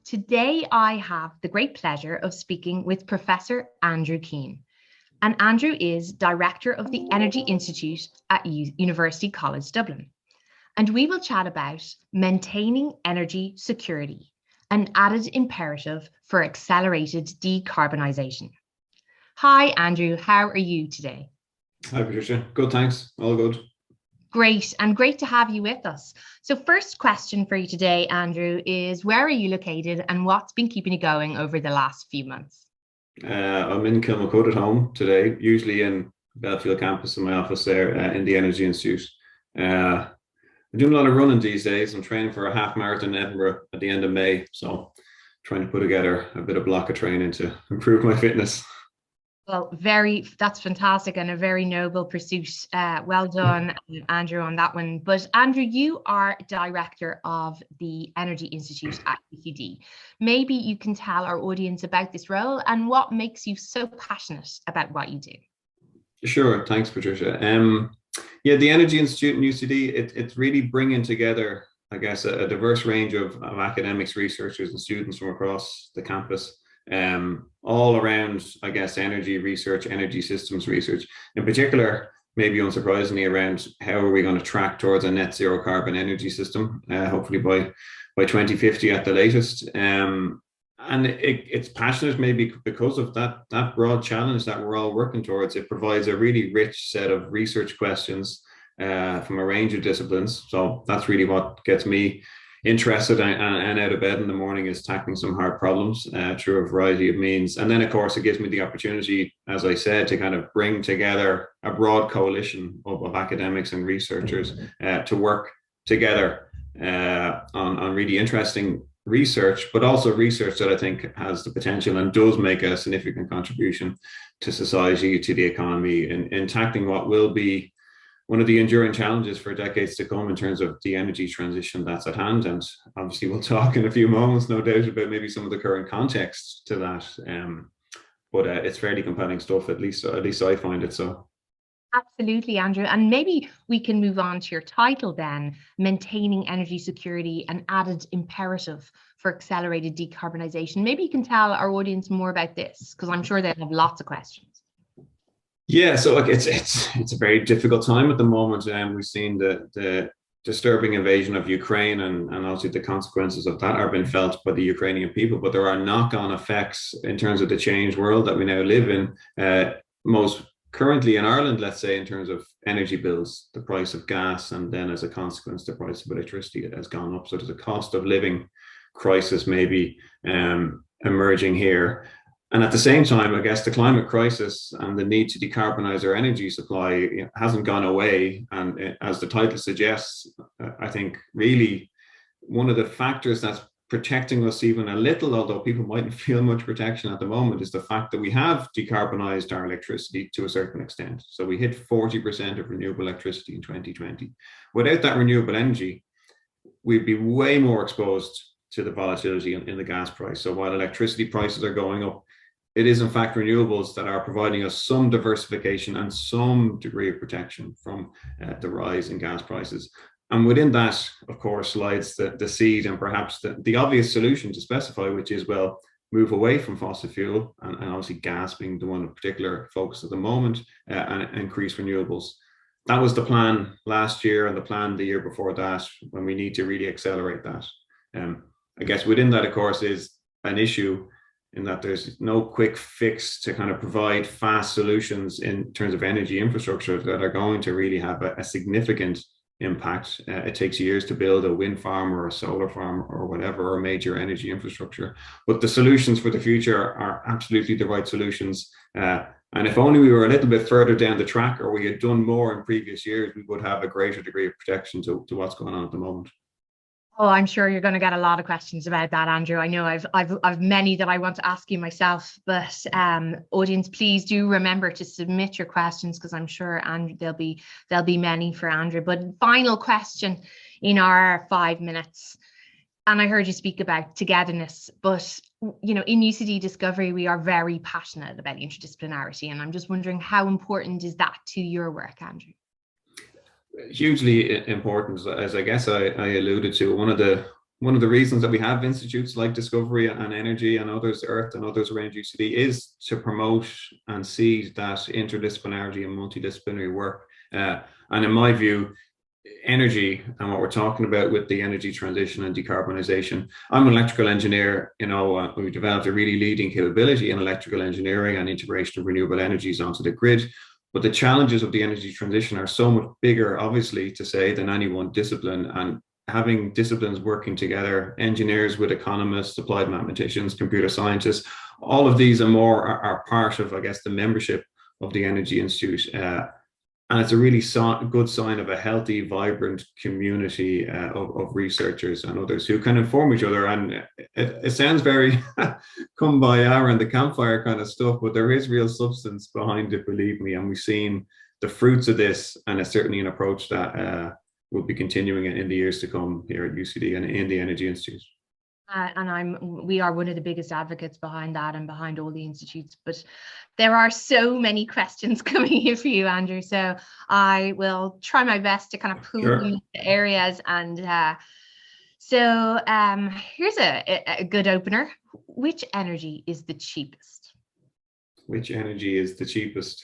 Today, I have the great pleasure of speaking with Professor Andrew Keane. And Andrew is Director of the Energy Institute at University College Dublin. And we will chat about maintaining energy security, an added imperative for accelerated decarbonisation. Hi, Andrew. How are you today? Hi, Patricia. Good, thanks. All good. Great, and great to have you with us. So first question for you today, Andrew, is where are you located and what's been keeping you going over the last few months? I'm in Kilmacud at home today, usually in Belfield campus in my office there in the Energy Institute. I'm doing a lot of running these days. I'm training for a half marathon in Edinburgh at the end of May, so trying to put together a bit of block of training to improve my fitness. Well, that's fantastic and a very noble pursuit. Well done, Andrew, on that one. But Andrew, you are Director of the Energy Institute at UCD. Maybe you can tell our audience about this role and what makes you so passionate about what you do. Sure, thanks, Patricia. Yeah, the Energy Institute in UCD, it's really bringing together, I guess, a diverse range of academics, researchers and students from across the campus. All around, I guess, energy research, energy systems research, in particular, maybe unsurprisingly, around how are we going to track towards a net zero carbon energy system, hopefully by 2050 at the latest. And it's passionate maybe because of that broad challenge that we're all working towards. It provides a really rich set of research questions from a range of disciplines. So that's really what gets me interested and out of bed in the morning, is tackling some hard problems through a variety of means. And then, of course, it gives me the opportunity, as I said, to kind of bring together a broad coalition of academics and researchers to work together on really interesting research, but also research that I think has the potential and does make a significant contribution to society, to the economy, in tackling what will be one of the enduring challenges for decades to come in terms of the energy transition that's at hand. And obviously we'll talk in a few moments, no doubt, about maybe some of the current context to that. But it's fairly compelling stuff, at least I find it so. Absolutely, Andrew. And maybe we can move on to your title then, Maintaining Energy Security, an Added Imperative for Accelerated Decarbonisation. Maybe you can tell our audience more about this, because I'm sure they'll have lots of questions. Yeah, so like it's a very difficult time at the moment, and we've seen the disturbing invasion of Ukraine, and obviously the consequences of that are being felt by the Ukrainian people. But there are knock-on effects in terms of the changed world that we now live in. Most currently in Ireland, let's say, in terms of energy bills, the price of gas, and then as a consequence, the price of electricity has gone up. So there's a cost of living crisis maybe emerging here. And at the same time, I guess the climate crisis and the need to decarbonize our energy supply hasn't gone away. And as the title suggests, I think really one of the factors that's protecting us even a little, although people mightn't feel much protection at the moment, is the fact that we have decarbonized our electricity to a certain extent. So we hit 40% of renewable electricity in 2020. Without that renewable energy, we'd be way more exposed to the volatility in the gas price. So while electricity prices are going up, it is in fact renewables that are providing us some diversification and some degree of protection from the rise in gas prices. And within that, of course, lies the seed and perhaps the obvious solution to specify, which is, well, move away from fossil fuel, and obviously gas being the one of particular focus at the moment, and increase renewables. That was the plan last year and the plan the year before that, when we need to really accelerate that. I guess within that, of course, is an issue in that there's no quick fix to kind of provide fast solutions in terms of energy infrastructure that are going to really have a significant impact. It takes years to build a wind farm or a solar farm or whatever, or major energy infrastructure. But the solutions for the future are absolutely the right solutions. And if only we were a little bit further down the track, or we had done more in previous years, we would have a greater degree of protection to what's going on at the moment. Oh, I'm sure you're going to get a lot of questions about that, Andrew. I know I've many that I want to ask you myself, but audience, please do remember to submit your questions, because I'm sure there'll be many for Andrew. But final question in our 5 minutes, and I heard you speak about togetherness, but in UCD Discovery we are very passionate about interdisciplinarity, and I'm just wondering how important is that to your work, Andrew? Hugely important, as I guess I alluded to. One of the one of the reasons that we have institutes like Discovery and Energy and others, Earth and others around UCD, is to promote and see that interdisciplinarity and multidisciplinary work. And in my view, energy and what we're talking about with the energy transition and decarbonisation. I'm an electrical engineer. We developed a really leading capability in electrical engineering and integration of renewable energies onto the grid. But the challenges of the energy transition are so much bigger, obviously, to say, than any one discipline. And having disciplines working together, engineers with economists, applied mathematicians, computer scientists, all of these are part of, I guess, the membership of the Energy Institute. And it's a really good sign of a healthy, vibrant community of researchers and others who can inform each other. And it sounds very come by hour and the campfire kind of stuff, but there is real substance behind it, believe me. And we've seen the fruits of this, and it's certainly an approach that will be continuing in the years to come here at UCD and in the Energy Institute. We are one of the biggest advocates behind that and behind all the institutes, but there are so many questions coming in for you, Andrew. So I will try my best to kind of pull them into areas. And here's a good opener. Which energy is the cheapest? Which energy is the cheapest?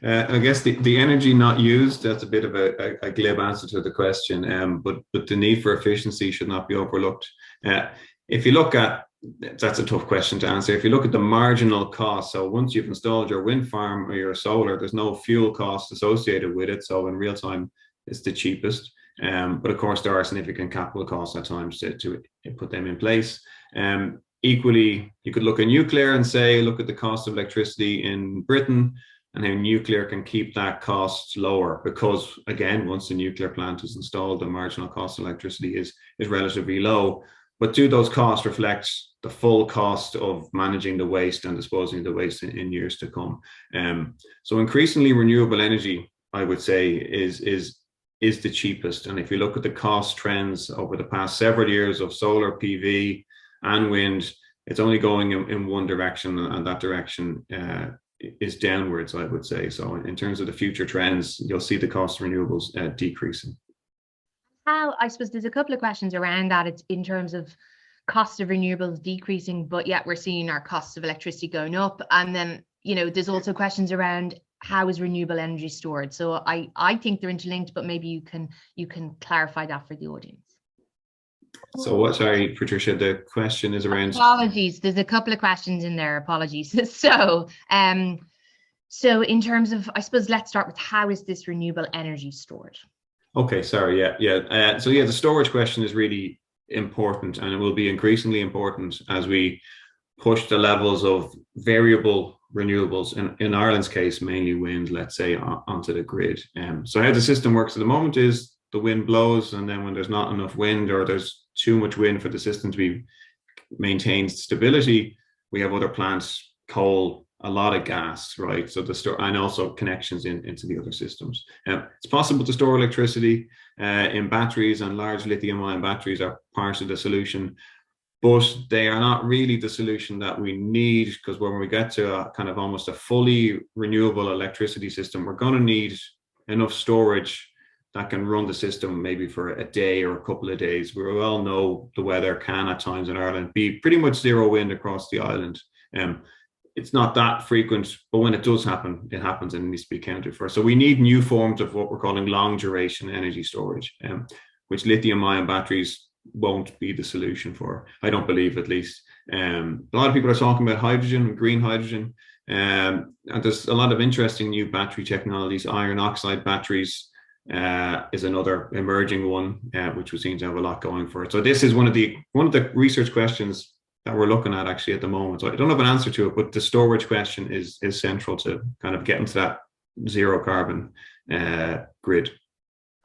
I guess the energy not used, that's a bit of a glib answer to the question, but the need for efficiency should not be overlooked. If you look at, that's a tough question to answer. If you look at the marginal cost, so once you've installed your wind farm or your solar, there's no fuel cost associated with it. So in real time, it's the cheapest. But of course, there are significant capital costs at times to put them in place. Equally, you could look at nuclear and say, look at the cost of electricity in Britain and how nuclear can keep that cost lower, because again, once the nuclear plant is installed, the marginal cost of electricity is relatively low. But do those costs reflect the full cost of managing the waste and disposing of the waste in years to come? So increasingly renewable energy, I would say, is the cheapest. And if you look at the cost trends over the past several years of solar, PV and wind, it's only going in one direction, and that direction is downwards, I would say. So in terms of the future trends, you'll see the cost of renewables decreasing. I suppose there's a couple of questions around that. It's in terms of cost of renewables decreasing, but yet we're seeing our costs of electricity going up. And then, there's also questions around how is renewable energy stored. So I think they're interlinked, but maybe you can clarify that for the audience. So what, sorry, Patricia, the question is around... Apologies, there's a couple of questions in there, apologies. So in terms of, I suppose, let's start with how is this renewable energy stored? Okay, sorry, yeah. So the storage question is really important, and it will be increasingly important as we push the levels of variable renewables, in Ireland's case, mainly wind, let's say, onto the grid. So how the system works at the moment is the wind blows, and then when there's not enough wind or there's too much wind for the system to be maintained stability, we have other plants, coal, a lot of gas, right? So and also connections into the other systems. It's possible to store electricity in batteries, and large lithium-ion batteries are part of the solution, but they are not really the solution that we need, because when we get to a kind of almost a fully renewable electricity system, we're going to need enough storage that can run the system maybe for a day or a couple of days. We all know the weather can at times in Ireland be pretty much zero wind across the island. It's not that frequent, but when it does happen, it happens and it needs to be accounted for. So we need new forms of what we're calling long duration energy storage, which lithium-ion batteries won't be the solution for, I don't believe, at least. A lot of people are talking about hydrogen, green hydrogen, and there's a lot of interesting new battery technologies. Iron oxide batteries is another emerging one, which we seem to have a lot going for it. So this is one of the research questions that we're looking at actually at the moment. So I don't have an answer to it, but the storage question is central to kind of getting to that zero carbon grid.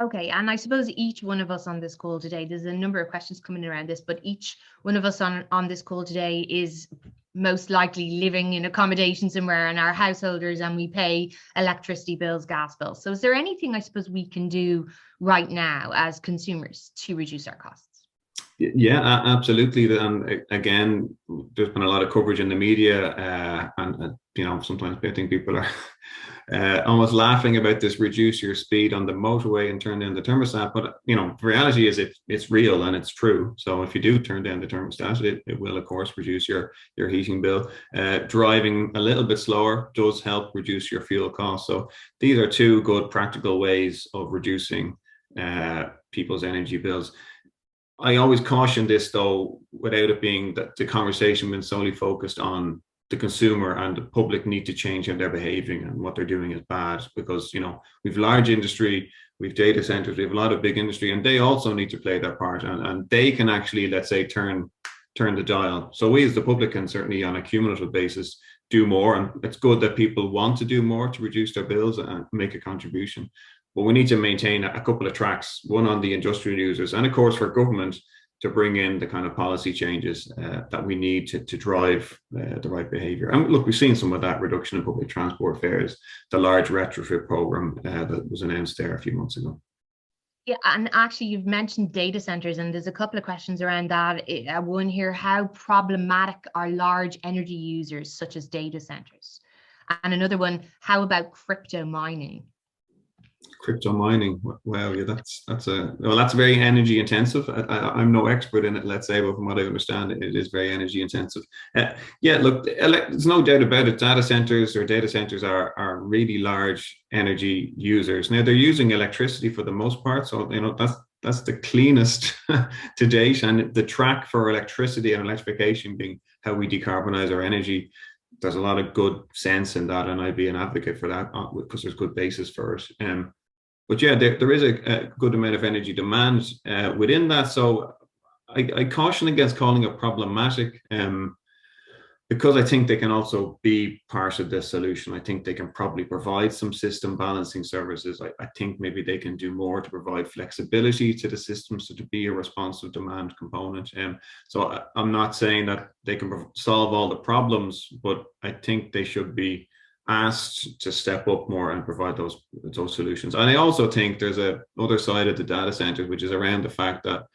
Okay, and I suppose each one of us on this call today, there's a number of questions coming around this, but each one of us on this call today is most likely living in accommodation somewhere in our householders, and we pay electricity bills, gas bills. So is there anything I suppose we can do right now as consumers to reduce our costs? Yeah, absolutely. And again, there's been a lot of coverage in the media, and sometimes I think people are almost laughing about this, reduce your speed on the motorway and turn down the thermostat. But, you know, the reality is it's real and it's true. So if you do turn down the thermostat, it will, of course, reduce your heating bill. Driving a little bit slower does help reduce your fuel costs. So these are two good practical ways of reducing people's energy bills. I always caution this, though, without it being that the conversation been solely focused on the consumer, and the public need to change how they're behaving, and what they're doing is bad, because, you know, we've large industry, we've data centers, we have a lot of big industry, and they also need to play their part, and they can actually, let's say, turn the dial. So we as the public can certainly, on a cumulative basis, do more, and it's good that people want to do more to reduce their bills and make a contribution. But we need to maintain a couple of tracks, one on the industrial users, and of course for government to bring in the kind of policy changes that we need to drive the right behaviour. And look, we've seen some of that reduction in public transport fares, the large retrofit programme that was announced there a few months ago. Yeah, and actually you've mentioned data centres, and there's a couple of questions around that. One here, how problematic are large energy users such as data centres? And another one, how about crypto mining? Crypto mining, well, yeah, that's very energy intensive. I'm no expert in it, let's say, but from what I understand, it is very energy intensive. Yeah, look, there's no doubt about it. Data centers are really large energy users. Now they're using electricity for the most part, so you know that's the cleanest to date. And the track for electricity and electrification being how we decarbonize our energy, there's a lot of good sense in that, and I'd be an advocate for that because there's good basis for it. But yeah, there is a good amount of energy demand within that. So I caution against calling it problematic, because I think they can also be part of the solution. I think they can probably provide some system balancing services. I think maybe they can do more to provide flexibility to the system, so to be a responsive demand component. So I'm not saying that they can solve all the problems, but I think they should be asked to step up more and provide those solutions. And I also think there's a other side of the data centers, which is around the fact that,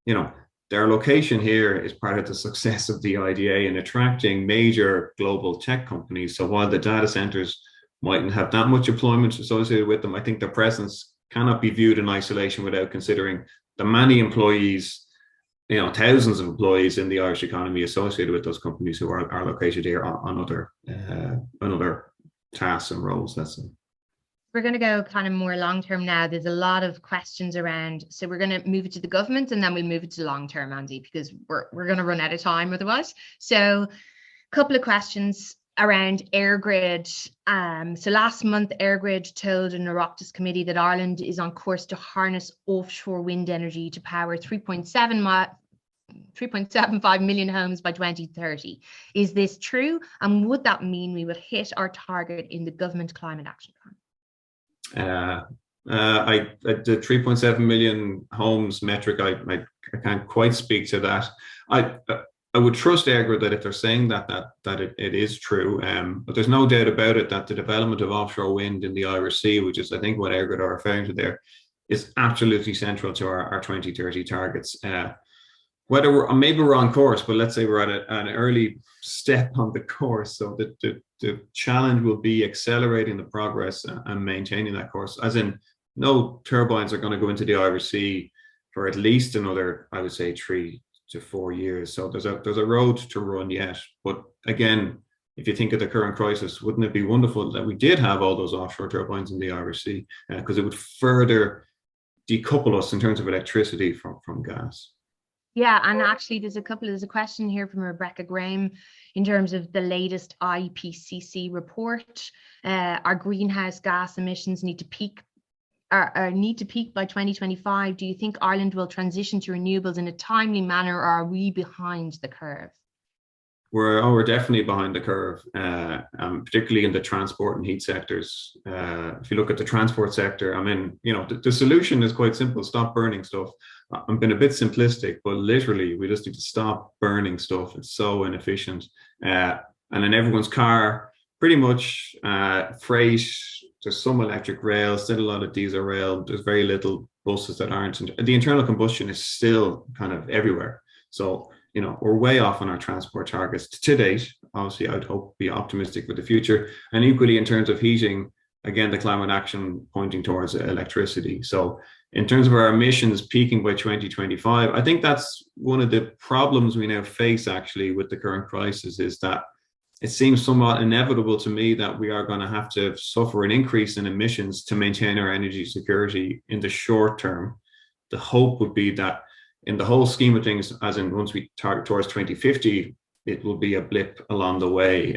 you know, their location here is part of the success of the IDA in attracting major global tech companies. So while the data centers mightn't have that much employment associated with them, I think their presence cannot be viewed in isolation without considering the many employees, you know, thousands of employees in the Irish economy associated with those companies who are located here on other tasks and roles. That's it. We're going to go kind of more long term now. There's a lot of questions around, so we're going to move it to the government, and then we'll move it to long term, Andy, because we're going to run out of time otherwise. So a couple of questions around EirGrid. So last month, EirGrid told an Oireachtas committee that Ireland is on course to harness offshore wind energy to power 3.75 million homes by 2030. Is this true? And would that mean we would hit our target in the government climate action plan? The 3.7 million homes metric, I can't quite speak to that. I would trust EirGrid that if they're saying that it is true, but there's no doubt about it that the development of offshore wind in the Irish Sea, which is I think what EirGrid are referring to there, is absolutely central to our 2030 targets. Whether maybe we're on course, but let's say we're at an early step on the course. So the challenge will be accelerating the progress and maintaining that course. As in, no turbines are going to go into the Irish Sea for at least another, I would say, 3 to 4 years. So there's a road to run yet. But again, if you think of the current crisis, wouldn't it be wonderful that we did have all those offshore turbines in the Irish Sea? Because it would further decouple us in terms of electricity from gas. Yeah, and actually there's a question here from Rebecca Graham in terms of the latest IPCC report. Our greenhouse gas emissions need to peak by 2025. Do you think Ireland will transition to renewables in a timely manner, or are we behind the curve? We're definitely behind the curve, particularly in the transport and heat sectors. If you look at the transport sector, I mean, you know, the solution is quite simple: stop burning stuff. I'm being a bit simplistic, but literally, we just need to stop burning stuff. It's so inefficient. And in everyone's car, pretty much freight. There's some electric rail, still a lot of diesel rail. There's very little buses that aren't. The internal combustion is still kind of everywhere. So, you know, we're way off on our transport targets to date. Obviously, I'd hope be optimistic for the future. And equally, in terms of heating, again, the climate action pointing towards electricity. So in terms of our emissions peaking by 2025, I think that's one of the problems we now face actually with the current crisis, is that it seems somewhat inevitable to me that we are going to have to suffer an increase in emissions to maintain our energy security in the short term. The hope would be that in the whole scheme of things, as in once we target towards 2050, it will be a blip along the way.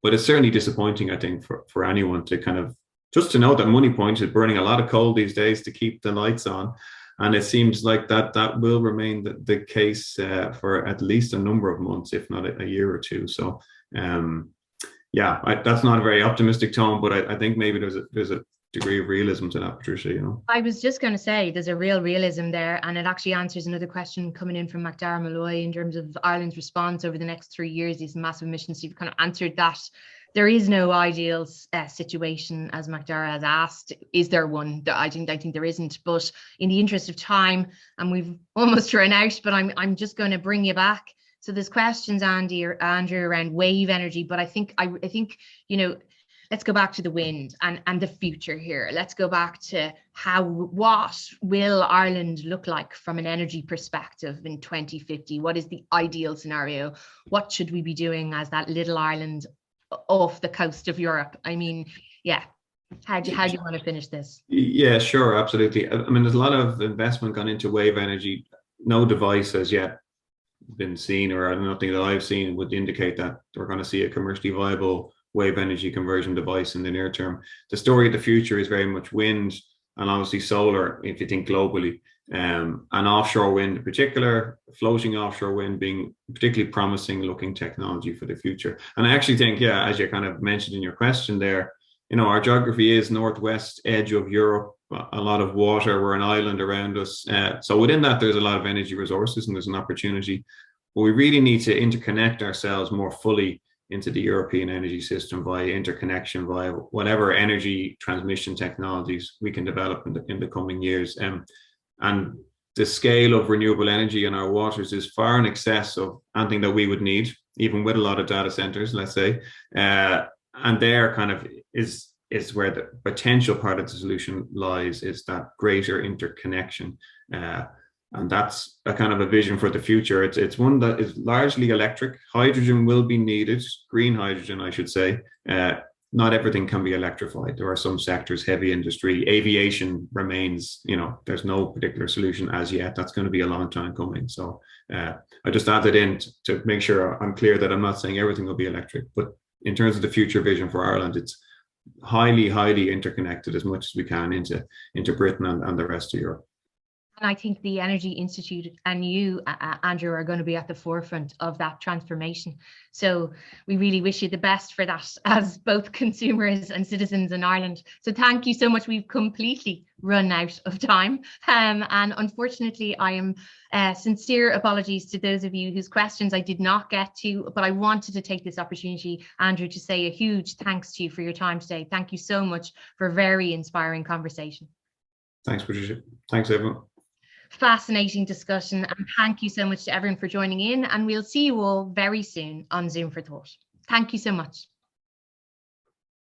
But it's certainly disappointing, I think, for anyone to kind of just to know that Money Point is burning a lot of coal these days to keep the lights on. And it seems like that will remain the case for at least a number of months, if not a year or two. So, yeah, that's not a very optimistic tone, but I think maybe there's a degree of realism to that, Patricia, you know. I was just going to say there's a real realism there, and it actually answers another question coming in from McDara Malloy in terms of Ireland's response over the next 3 years, these massive emissions. You've kind of answered that. There is no ideal situation, as McDara has asked. Is there one? I think there isn't. But in the interest of time, and we've almost run out, but I'm just going to bring you back. So there's questions, Andy or Andrew, around wave energy, but I think you know, let's go back to the wind and the future here. Let's go back to what will Ireland look like from an energy perspective in 2050? What is the ideal scenario? What should we be doing as that little island off the coast of Europe? I mean, yeah. How do you want to finish this? Yeah, sure, absolutely. I mean, there's a lot of investment gone into wave energy. No device has yet been seen, or nothing that I've seen would indicate that we're going to see a commercially viable wave energy conversion device in the near term. The story of the future is very much wind and obviously solar, if you think globally, and offshore wind in particular, floating offshore wind being particularly promising looking technology for the future. And I actually think, yeah, as you kind of mentioned in your question there, you know, our geography is northwest edge of Europe, a lot of water, we're an island around us. So within that, there's a lot of energy resources and there's an opportunity, but we really need to interconnect ourselves more fully into the European energy system via interconnection, via whatever energy transmission technologies we can develop in the coming years. And the scale of renewable energy in our waters is far in excess of anything that we would need, even with a lot of data centers, let's say. And there kind of is where the potential part of the solution lies, is that greater interconnection. And that's a kind of a vision for the future. It's one that is largely electric. Hydrogen will be needed, green hydrogen, I should say. Not everything can be electrified. There are some sectors, heavy industry, aviation remains, you know, there's no particular solution as yet. That's going to be a long time coming. So I just added in to make sure I'm clear that I'm not saying everything will be electric, but in terms of the future vision for Ireland, it's highly, highly interconnected as much as we can into Britain and the rest of Europe. And I think the Energy Institute and you, Andrew, are going to be at the forefront of that transformation. So we really wish you the best for that as both consumers and citizens in Ireland. So thank you so much. We've completely run out of time. And unfortunately, I am sincere apologies to those of you whose questions I did not get to, but I wanted to take this opportunity, Andrew, to say a huge thanks to you for your time today. Thank you so much for a very inspiring conversation. Thanks, Patricia. Thanks, everyone. Fascinating discussion, and thank you so much to everyone for joining in, and we'll see you all very soon on Zoom for Thought. Thank you so much.